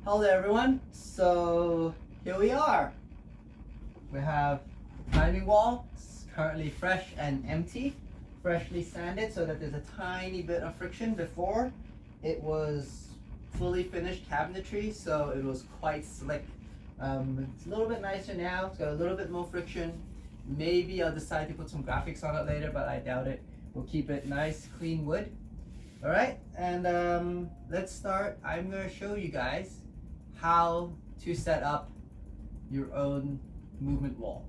Hello everyone. So here we are. We have climbing wall. It's currently fresh and empty, freshly sanded so that there's a tiny bit of friction. Before it was fully finished cabinetry, so it was quite slick. It's a little bit nicer now. It's got a little bit more friction. Maybe I'll decide to put some graphics on it later, but I doubt it. We'll keep it nice, clean wood. All right, and let's start. I'm gonna show you guys how to set up your own movement wall,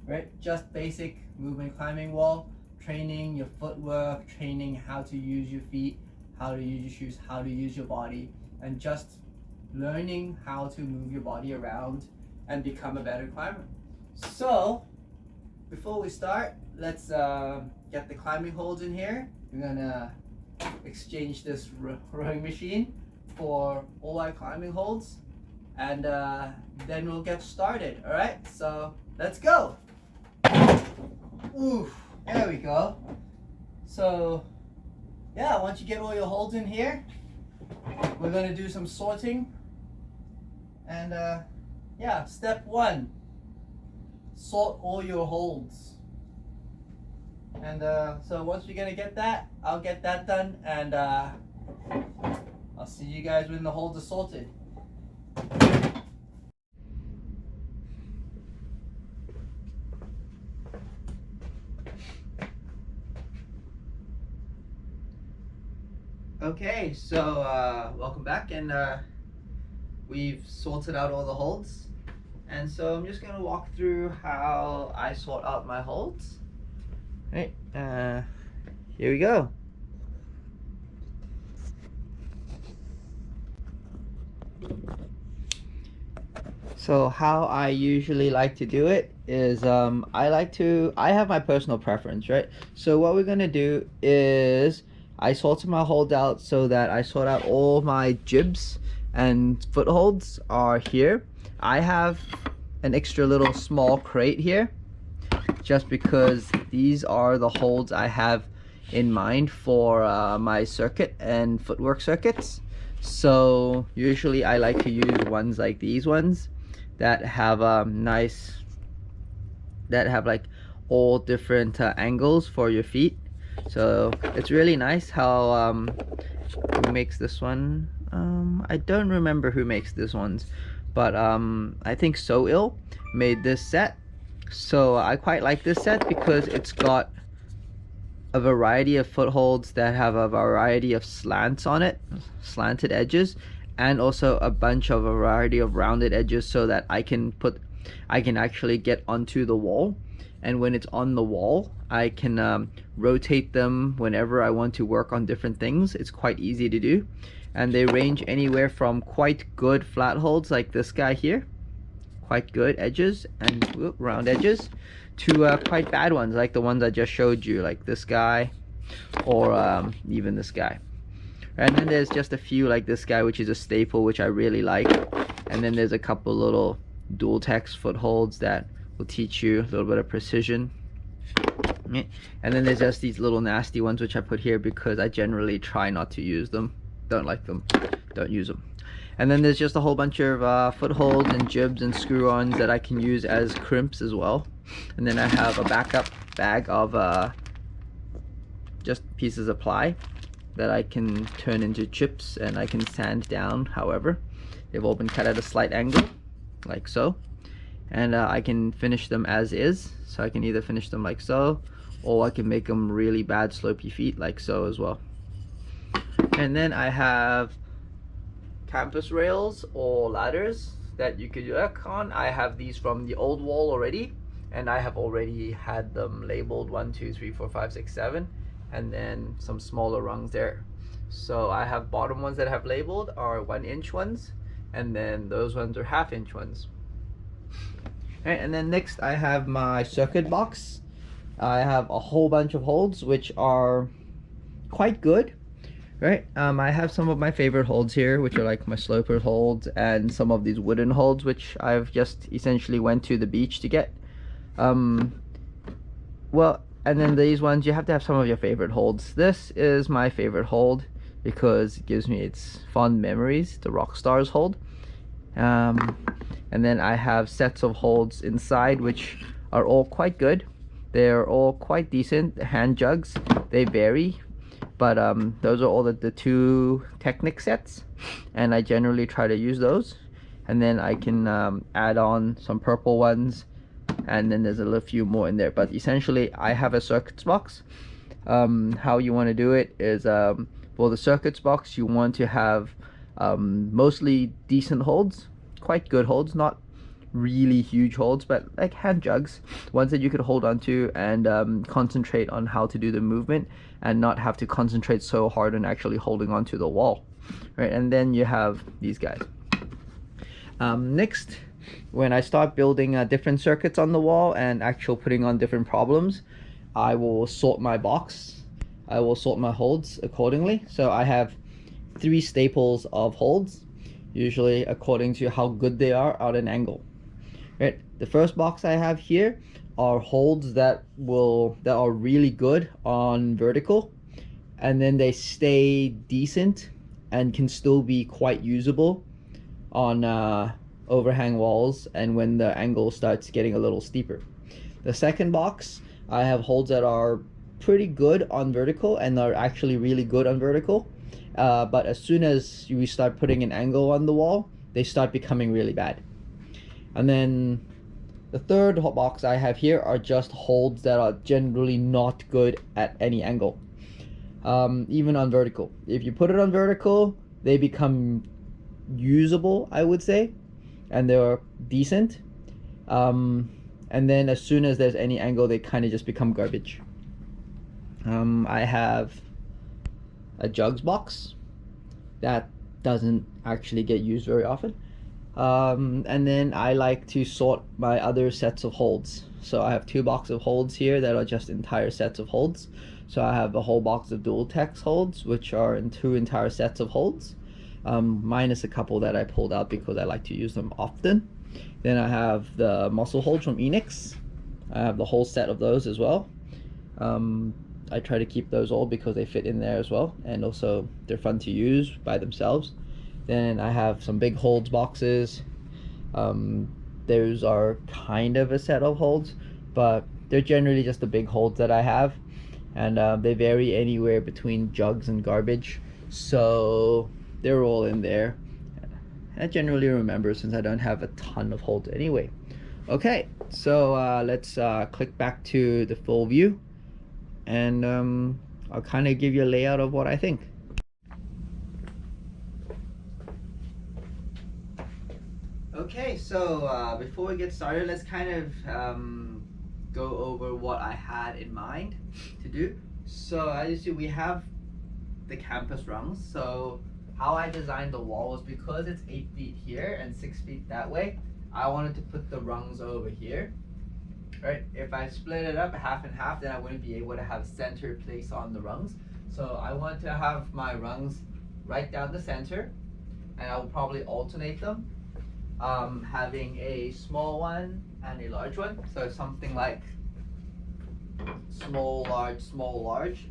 right? Just basic movement climbing wall, training your footwork, training how to use your feet, how to use your shoes, how to use your body, and just learning how to move your body around and become a better climber. So before we start, let's get the climbing holds in here. We're gonna exchange this rowing machine for all our climbing holds, and then we'll get started. All right, so let's go. Oof, there we go. So yeah, once you get all your holds in here, we're gonna do some sorting. And yeah, step one, sort all your holds. And so once we're gonna get that, I'll get that done, and I'll see you guys when the holds are sorted. Okay, so welcome back, and we've sorted out all the holds, and so I'm just gonna walk through how I sort out my holds. Right, here we go. So how I usually like to do it is I have my personal preference, right? So what we're gonna do is I sorted my hold out so that I sort out all my jibs and footholds are here. I have an extra little small crate here just because these are the holds I have in mind for my circuit and footwork circuits. So usually I like to use ones like these ones that have like all different angles for your feet. So it's really nice how who makes this one. I don't remember who makes this ones, but I think So Ill made this set. So I quite like this set because it's got a variety of footholds that have a variety of slants on it, slanted edges, and also a bunch of a variety of rounded edges so that I can actually get onto the wall. And when it's on the wall, I can rotate them whenever I want to work on different things. It's quite easy to do. And they range anywhere from quite good flat holds like this guy here, quite good edges and round edges, to quite bad ones like the ones I just showed you, like this guy, or even this guy. And then there's just a few like this guy, which is a staple, which I really like. And then there's a couple little dual text footholds that will teach you a little bit of precision. And then there's just these little nasty ones which I put here because I generally try not to use them. Don't like them, don't use them. And then there's just a whole bunch of footholds and jibs and screw-ons that I can use as crimps as well. And then I have a backup bag of just pieces of ply that I can turn into chips and I can sand down however. They've all been cut at a slight angle, like so. And I can finish them as is. So I can either finish them like so, or I can make them really bad slopey feet like so as well. And then I have campus rails or ladders that you could work on. I have these from the old wall already, and I have already had them labeled 1, 2, 3, 4, 5, 6, 7, and then some smaller rungs there. So I have bottom ones that I have labeled are 1-inch ones, and then those ones are 1/2-inch ones. Alright, and then next I have my circuit box. I have a whole bunch of holds which are quite good. Right, I have some of my favorite holds here, which are like my sloper holds, and some of these wooden holds, which I've just essentially went to the beach to get. Well, and then these ones, you have to have some of your favorite holds. This is my favorite hold because it gives me its fond memories, the Rockstars hold. Um, and then I have sets of holds inside, which are all quite good. They're all quite decent. Hand jugs, they vary, but those are all the two Technic sets, and I generally try to use those. And then I can add on some purple ones, and then there's a little few more in there. But essentially, I have a circuits box. How you want to do it is, for the circuits box, you want to have mostly decent holds, quite good holds, not really huge holds, but like hand jugs, ones that you could hold onto and concentrate on how to do the movement and not have to concentrate so hard on actually holding onto the wall, right? And then you have these guys. Next, when I start building different circuits on the wall and actual putting on different problems, I will sort my box. I will sort my holds accordingly. So I have 3 staples of holds, usually according to how good they are at an angle. Right. The first box I have here are holds that are really good on vertical, and then they stay decent and can still be quite usable on overhang walls and when the angle starts getting a little steeper. The second box, I have holds that are pretty good on vertical and are actually really good on vertical, but as soon as you start putting an angle on the wall, they start becoming really bad. And then the third box I have here are just holds that are generally not good at any angle, even on vertical. If you put it on vertical, they become usable, I would say, and they're decent. And then as soon as there's any angle, they kind of just become garbage. I have a jugs box that doesn't actually get used very often. And then I like to sort my other sets of holds. So I have 2 boxes of holds here that are just entire sets of holds. So I have a whole box of dual text holds, which are in 2 entire sets of holds, minus a couple that I pulled out because I like to use them often. Then I have the muscle holds from Enix. I have the whole set of those as well. I try to keep those all because they fit in there as well, and also they're fun to use by themselves. Then I have some big holds boxes. Those are kind of a set of holds, but they're generally just the big holds that I have, and they vary anywhere between jugs and garbage, so they're all in there. I generally remember since I don't have a ton of holds anyway. Okay, so let's click back to the full view, and I'll kind of give you a layout of what I think. Okay, so before we get started, let's kind of go over what I had in mind to do. So as you see, we have the campus rungs. So how I designed the wall was because it's 8 feet here and 6 feet that way, I wanted to put the rungs over here. Right? If I split it up half and half, then I wouldn't be able to have center place on the rungs. So I want to have my rungs right down the center, and I will probably alternate them, having a small one and a large one. So something like small, large,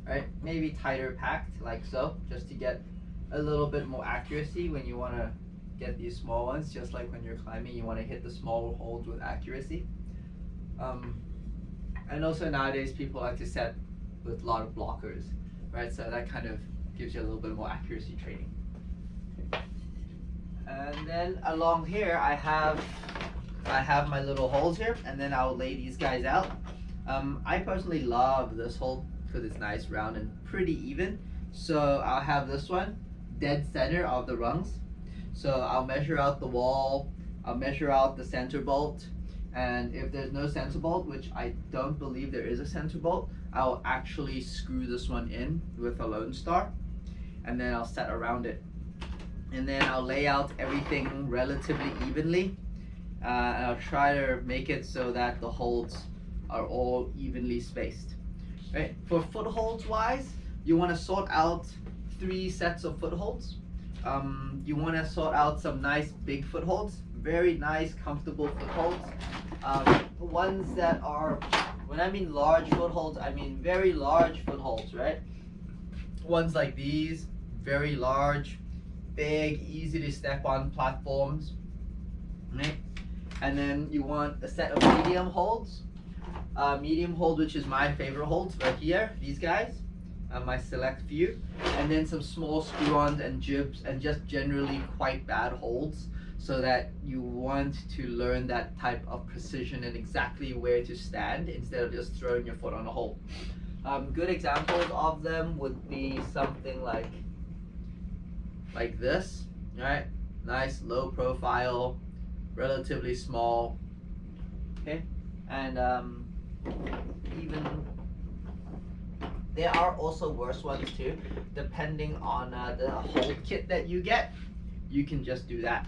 right? Maybe tighter packed like so, just to get a little bit more accuracy when you want to get these small ones. Just like when you're climbing, you want to hit the small holds with accuracy. And also nowadays people like to set with a lot of blockers, right? So that kind of gives you a little bit more accuracy training. And then along here I have my little holes here, and then I'll lay these guys out. I personally love this hole because it's nice, round, and pretty even. So I'll have this one dead center of the rungs. So I'll measure out the wall, I'll measure out the center bolt, and if there's no center bolt, which I don't believe there is a center bolt, I'll actually screw this one in with a Lone Star, and then I'll set around it. And then I'll lay out everything relatively evenly, and I'll try to make it so that the holds are all evenly spaced. Right? For footholds wise, you want to sort out 3 sets of footholds. You want to sort out some nice big footholds, very nice comfortable footholds. Ones that are, when I mean large footholds, I mean very large footholds, right? Ones like these, very large, big, easy to step on platforms, right? And then you want a set of medium holds. Medium hold, which is my favorite holds right here, these guys, my select few, and then some small screw-ons and jibs, and just generally quite bad holds, so that you want to learn that type of precision and exactly where to stand instead of just throwing your foot on a hold. Good examples of them would be something like this, right? Nice low profile, relatively small, okay? And even there are also worse ones too, depending on the hold kit that you get. You can just do that.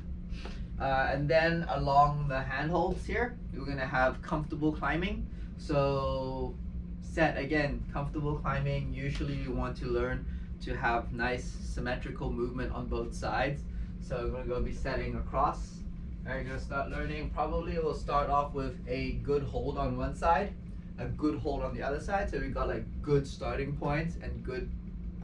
And then along the handholds here, you're gonna have comfortable climbing. So set again, comfortable climbing. Usually you want to learn to have nice symmetrical movement on both sides. So I'm gonna go be setting across. Alright, you're gonna start learning. Probably we'll start off with a good hold on one side, a good hold on the other side. So we got like good starting points and good,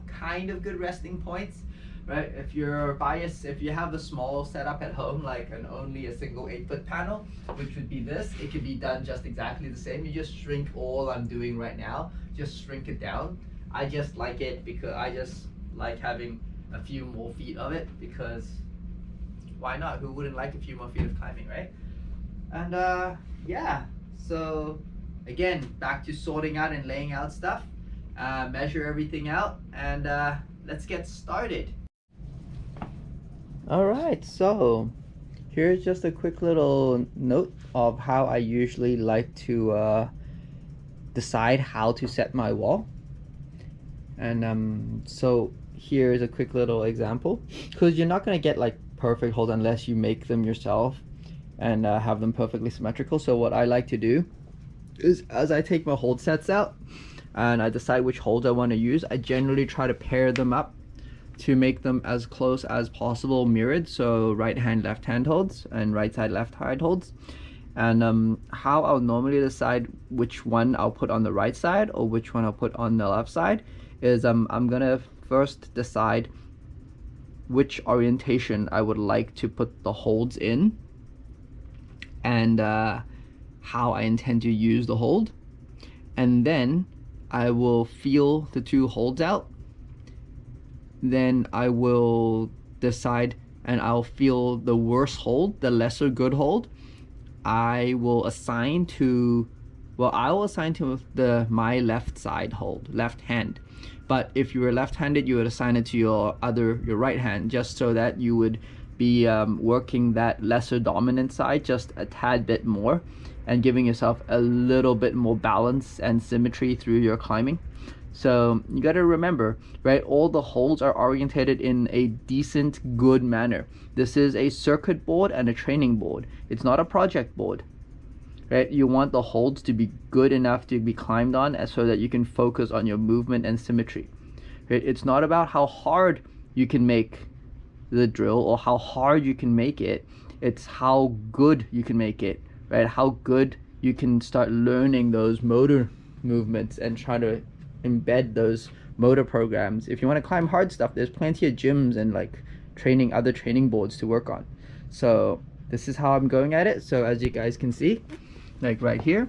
kind of good resting points. Right, if you're biased, if you have a small setup at home, like only a single 8-foot panel, which would be this, it could be done just exactly the same. You just shrink all I'm doing right now, just shrink it down. I just like it because I just like having a few more feet of it, because why not? Who wouldn't like a few more feet of climbing, right? And yeah, so again, back to sorting out and laying out stuff, measure everything out, and let's get started. Alright, so here's just a quick little note of how I usually like to decide how to set my wall. And so here's a quick little example, because you're not going to get like perfect holds unless you make them yourself and have them perfectly symmetrical. So what I like to do is, as I take my hold sets out and I decide which holds I want to use, I generally try to pair them up to make them as close as possible mirrored. So right hand, left hand holds, and right side, left side holds. And how I'll normally decide which one I'll put on the right side or which one I'll put on the left side is I'm gonna first decide which orientation I would like to put the holds in, and how I intend to use the hold. And then I will feel the two holds out. Then I will decide, and I'll feel the worst hold, the lesser good hold. I will assign to, well, I will assign to my left side hold, left hand. But if you were left-handed, you would assign it to your right hand, just so that you would be working that lesser dominant side just a tad bit more, and giving yourself a little bit more balance and symmetry through your climbing. So you got to remember, right, all the holds are orientated in a decent, good manner. This is a circuit board and a training board. It's not a project board, right? You want the holds to be good enough to be climbed on, so that you can focus on your movement and symmetry, right? It's not about how hard you can make the drill or how hard you can make it. It's how good you can make it, right? How good you can start learning those motor movements and try to embed those motor programs. If you want to climb hard stuff, there's plenty of gyms and like other training boards to work on. So this is how I'm going at it. So as you guys can see, like right here,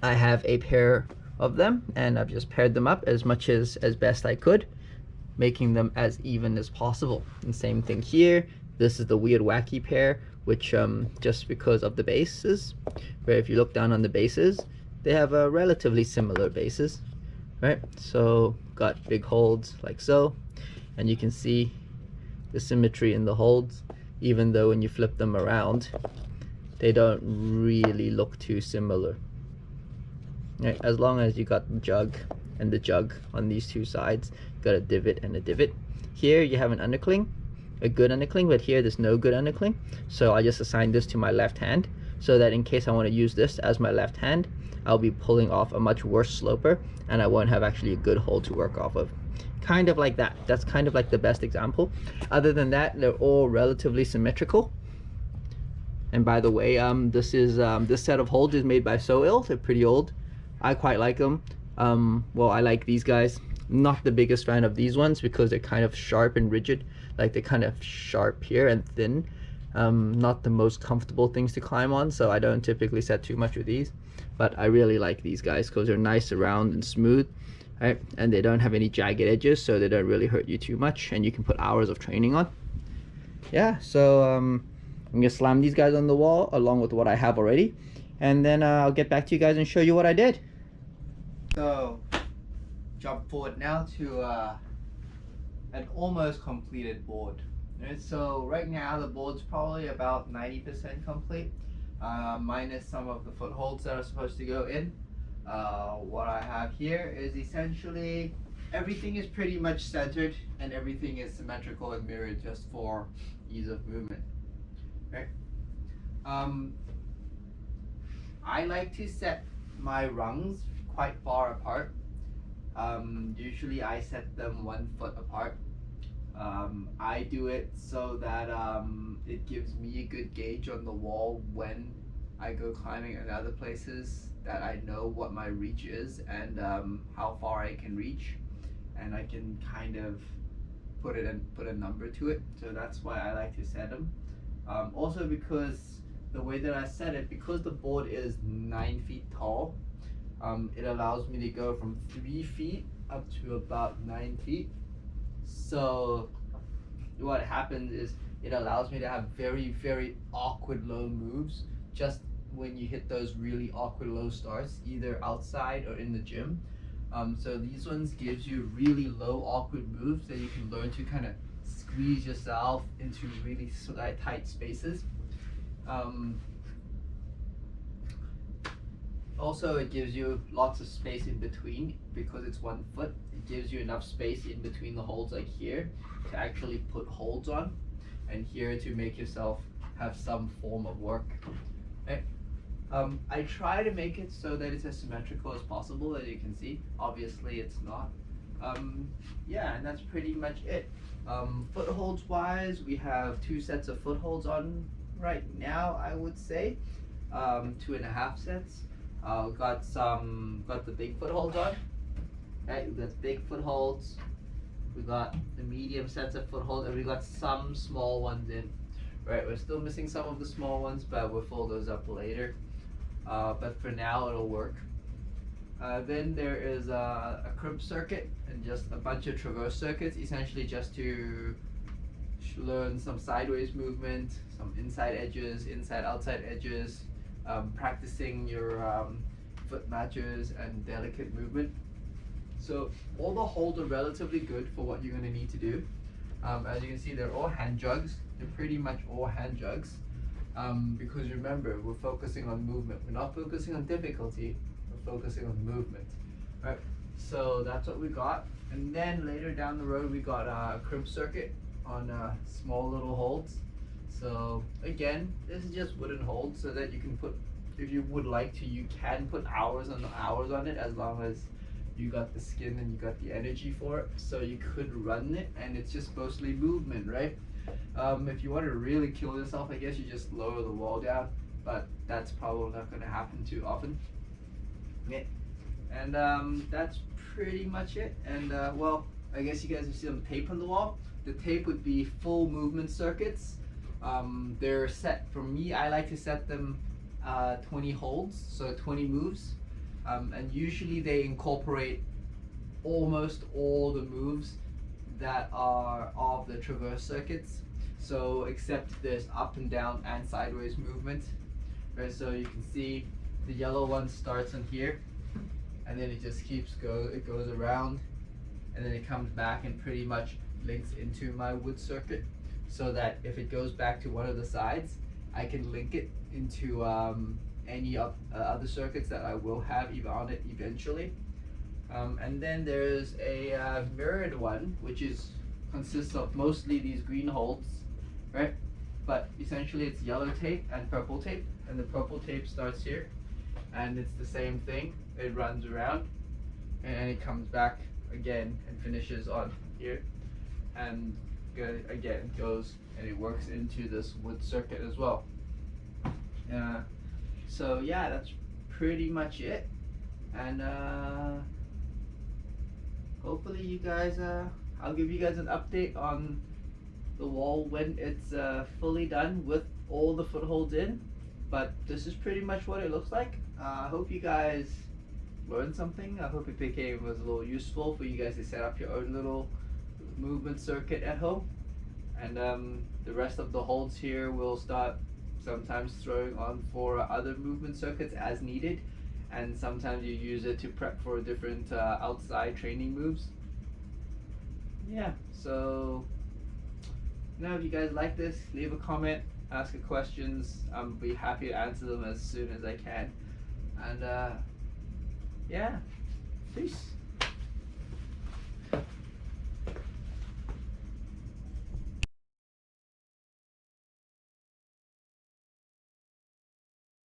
I have a pair of them, and I've just paired them up as best I could, making them as even as possible. And same thing here. This is the weird wacky pair, which just because of the bases, where if you look down on the bases, they have a relatively similar bases, right? So got big holds like so, and you can see the symmetry in the holds, even though when you flip them around, they don't really look too similar, right? As long as you got the jug and the jug on these two sides, got a divot and a divot. Here you have an undercling, a good undercling, but here there's no good undercling. So I just assigned this to my left hand, so that in case I want to use this as my left hand, I'll be pulling off a much worse sloper, and I won't have actually a good hold to work off of. Kind of like that. That's kind of like the best example. Other than that, they're all relatively symmetrical. And by the way, this set of holds is made by So Ill. They're pretty old. I quite like them. Well, I like these guys. not the biggest fan of these ones because they're kind of sharp and rigid. Like they're kind of sharp here and thin. Not the most comfortable things to climb on, so I don't typically set too much with these. But I really like these guys because they're nice, round, and smooth, right? And they don't have any jagged edges, so they don't really hurt you too much, and you can put hours of training on. Yeah, so I'm gonna slam these guys on the wall along with what I have already, and then I'll get back to you guys and show you what I did. So jump forward now to an almost completed board. Right, so right now the board's probably about 90% complete, minus some of the footholds that are supposed to go in. What I have here is essentially everything is pretty much centered and everything is symmetrical and mirrored just for ease of movement. Right? I like to set my rungs quite far apart. Usually I set them 1 foot apart. I do it so that it gives me a good gauge on the wall when I go climbing in other places, that I know what my reach is and how far I can reach, and I can kind of put a number to it. So that's why I like to set them. Also because the way that I set it, because the board is 9 feet tall, it allows me to go from 3 feet up to about 9 feet. So what happens is it allows me to have very, very awkward low moves just when you hit those really awkward low starts, either outside or in the gym. So these ones gives you really low awkward moves that you can learn to kind of squeeze yourself into really tight spaces. Also, it gives you lots of space in between because it's 1 foot. It gives you enough space in between the holds, like here, to actually put holds on, and here to make yourself have some form of work. Okay. I try to make it so that it's as symmetrical as possible, as you can see. Obviously, it's not. Yeah, and that's pretty much it. Footholds wise, we have 2 sets of footholds on right now, I would say. 2.5 sets. Got the big footholds on. Right, we got big footholds. We got the medium sets of footholds, and we got some small ones in. Right, we're still missing some of the small ones, but we'll fold those up later. But for now, it'll work. Then there is a crimp circuit and just a bunch of traverse circuits, essentially just to learn some sideways movement, some inside edges, inside-outside edges, practicing your foot matches and delicate movement. So all the holds are relatively good for what you're going to need to do. As you can see, they're all hand jugs. They're pretty much all hand jugs. Because remember, we're focusing on movement. We're not focusing on difficulty, we're focusing on movement. Right? So that's what we got. And then later down the road, we got a crimp circuit on small little holds. So again, this is just wooden holds so that you can put, if you would like to, you can put hours on it, as long as you got the skin and you got the energy for it. So you could run it, and it's just mostly movement, right? If you want to really kill yourself, I guess you just lower the wall down, but that's probably not going to happen too often. Yeah. And that's pretty much it. And well, I guess you guys have seen some tape on the wall. The tape would be full movement circuits. They're set, for me, I like to set them 20 holds, so 20 moves. And usually they incorporate almost all the moves that are of the traverse circuits. So except there's up and down and sideways movement. Right, so you can see the yellow one starts on here, and then it just it goes around, and then it comes back and pretty much links into my wood circuit, so that if it goes back to one of the sides, I can link it into any of other circuits that I will have on it eventually. And then there's a mirrored one, which consists of mostly these green holds, right? But essentially it's yellow tape and purple tape, and the purple tape starts here, and it's the same thing. It runs around, and it comes back again and finishes on here, and again goes, and it works into this wood circuit as well. So yeah, that's pretty much it. And hopefully you guys, I'll give you guys an update on the wall when it's fully done with all the footholds in. But this is pretty much what it looks like. I hope you guys learned something. I hope it was a little useful for you guys to set up your own little movement circuit at home. And the rest of the holds here will start sometimes throwing on for other movement circuits as needed, and sometimes you use it to prep for different outside training moves. Yeah, so now if you guys like this, leave a comment, ask questions. I'll be happy to answer them as soon as I can. And yeah, peace.